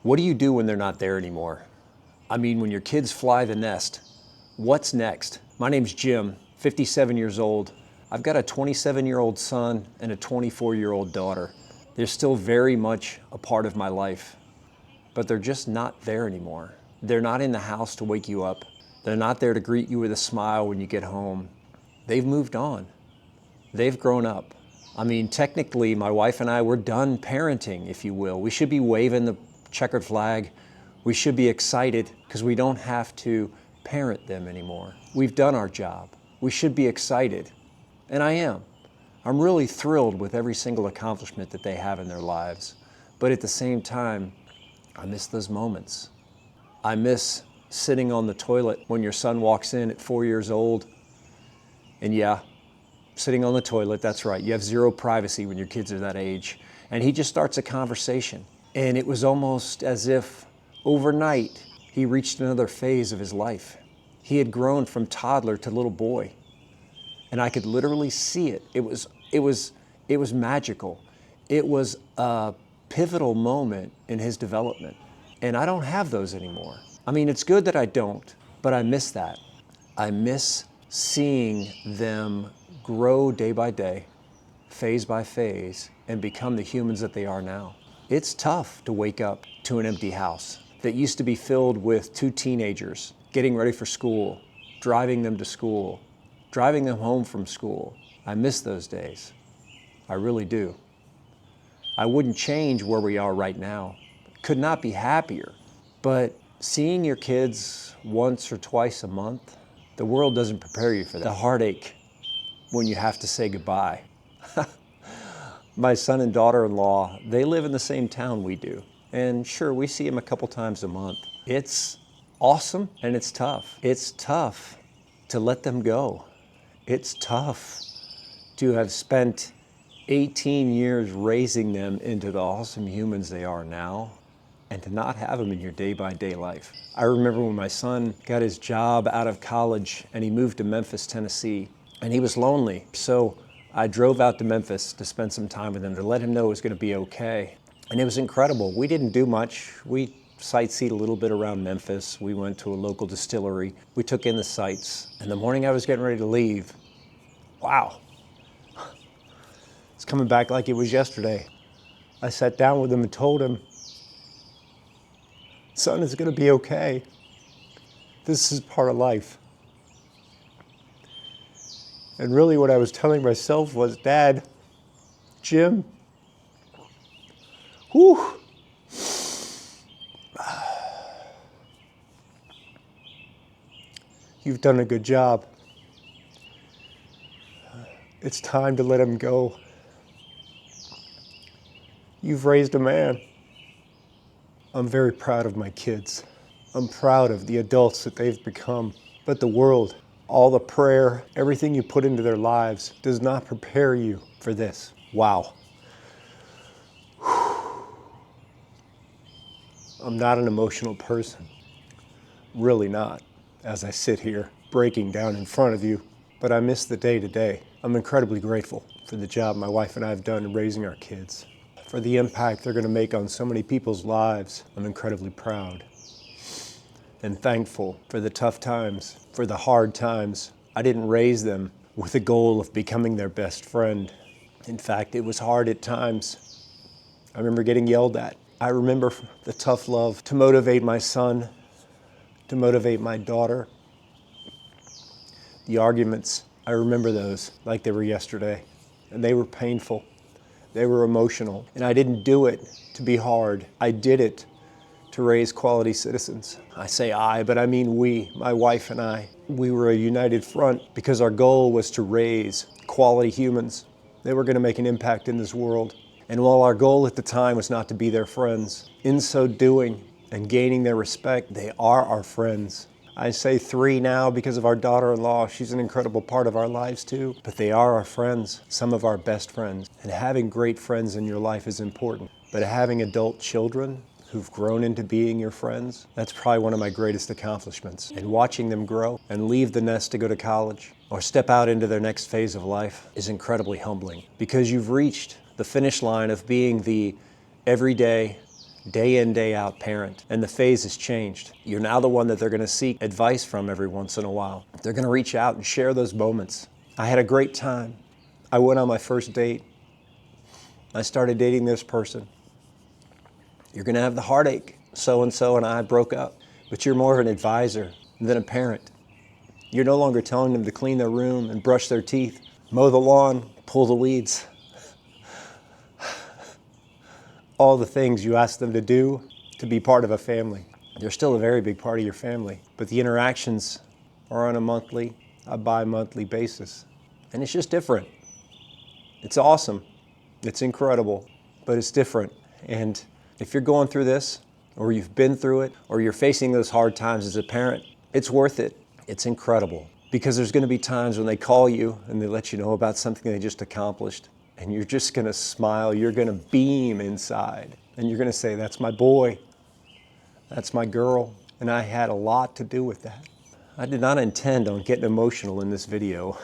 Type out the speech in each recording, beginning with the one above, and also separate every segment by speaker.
Speaker 1: What do you do when they're not there anymore? I mean, when your kids fly the nest, what's next? My name's Jim, 57 years old. I've got a 27-year-old son and a 24-year-old daughter. They're still very much a part of my life, but they're just not there anymore. They're not in the house to wake you up. They're not there to greet you with a smile when you get home. They've moved on. They've grown up. I mean, technically, my wife and I, we're done parenting, if you will. We should be waving the checkered flag. We should be excited because we don't have to parent them anymore. We've done our job. We should be excited. And I am. I'm really thrilled with every single accomplishment that they have in their lives. But at the same time, I miss those moments. I miss sitting on the toilet when your son walks in at 4 years old. And yeah, sitting on the toilet, that's right. You have zero privacy when your kids are that age. And he just starts a conversation. And it was almost as if overnight he reached another phase of his life. He had grown from toddler to little boy. And I could literally see it. It was magical. It was a pivotal moment in his development. And I don't have those anymore. I mean, it's good that I don't, but I miss that. I miss seeing them grow day by day, phase by phase, and become the humans that they are now. It's tough to wake up to an empty house that used to be filled with two teenagers getting ready for school, driving them to school, driving them home from school. I miss those days. I really do. I wouldn't change where we are right now. Could not be happier. But seeing your kids once or twice a month, the world doesn't prepare you for that. The heartache when you have to say goodbye. My son and daughter-in-law, they live in the same town we do. And sure, we see them a couple times a month. It's awesome and it's tough. It's tough to let them go. It's tough to have spent 18 years raising them into the awesome humans they are now and to not have them in your day-by-day life. I remember when my son got his job out of college and he moved to Memphis, Tennessee, and he was lonely. So I drove out to Memphis to spend some time with him to let him know it was going to be okay. And it was incredible. We didn't do much. We sightseed a little bit around Memphis. We went to a local distillery. We took in the sights. And the morning I was getting ready to leave, wow, it's coming back like it was yesterday. I sat down with him and told him, son, it's going to be okay. This is part of life. And really what I was telling myself was, Dad, Jim, whew, you've done a good job. It's time to let him go. You've raised a man. I'm very proud of my kids. I'm proud of the adults that they've become. But the world, all the prayer, everything you put into their lives does not prepare you for this. Wow. I'm not an emotional person. Really not, as I sit here breaking down in front of you. But I miss the day-to-day. I'm incredibly grateful for the job my wife and I have done in raising our kids, for the impact they're going to make on so many people's lives. I'm incredibly proud and thankful for the tough times, for the hard times. I didn't raise them with the goal of becoming their best friend. In fact, it was hard at times. I remember getting yelled at. I remember the tough love to motivate my son, to motivate my daughter. The arguments, I remember those like they were yesterday, and they were painful. They were emotional, and I didn't do it to be hard. I did it to raise quality citizens. I say I, but I mean we, my wife and I. We were a united front because our goal was to raise quality humans. They were going to make an impact in this world. And while our goal at the time was not to be their friends, in so doing and gaining their respect, they are our friends. I say three now because of our daughter-in-law. She's an incredible part of our lives too. But they are our friends, some of our best friends. And having great friends in your life is important. But having adult children who've grown into being your friends, that's probably one of my greatest accomplishments. And watching them grow and leave the nest to go to college or step out into their next phase of life is incredibly humbling because you've reached the finish line of being the everyday day in, day out parent, and the phase has changed. You're now the one that they're gonna seek advice from every once in a while. They're gonna reach out and share those moments. I had a great time. I went on my first date. I started dating this person. You're gonna have the heartache. So-and-so and I broke up, but you're more of an advisor than a parent. You're no longer telling them to clean their room and brush their teeth, mow the lawn, pull the weeds. All the things you ask them to do to be part of a family. They're still a very big part of your family, but the interactions are on a monthly, a bi-monthly basis. And it's just different. It's awesome. It's incredible, but it's different. And if you're going through this, or you've been through it, or you're facing those hard times as a parent, it's worth it. It's incredible. Because there's gonna be times when they call you and they let you know about something they just accomplished, and you're just gonna smile, you're gonna beam inside, and you're gonna say, that's my boy, that's my girl, and I had a lot to do with that. I did not intend on getting emotional in this video.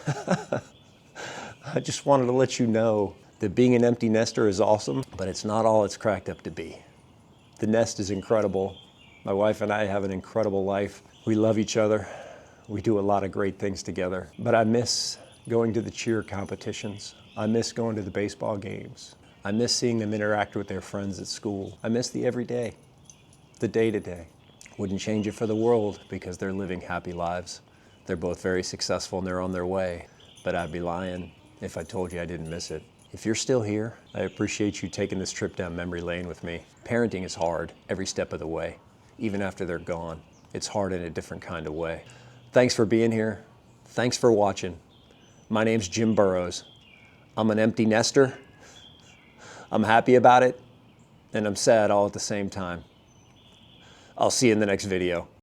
Speaker 1: I just wanted to let you know that being an empty nester is awesome, but it's not all it's cracked up to be. The nest is incredible. My wife and I have an incredible life. We love each other. We do a lot of great things together, but I miss going to the cheer competitions. I miss going to the baseball games. I miss seeing them interact with their friends at school. I miss the everyday, the day-to-day. Wouldn't change it for the world because they're living happy lives. They're both very successful and they're on their way, but I'd be lying if I told you I didn't miss it. If you're still here, I appreciate you taking this trip down memory lane with me. Parenting is hard every step of the way, even after they're gone. It's hard in a different kind of way. Thanks for being here. Thanks for watching. My name's Jim Burrows. I'm an empty nester. I'm happy about it, and I'm sad all at the same time. I'll see you in the next video.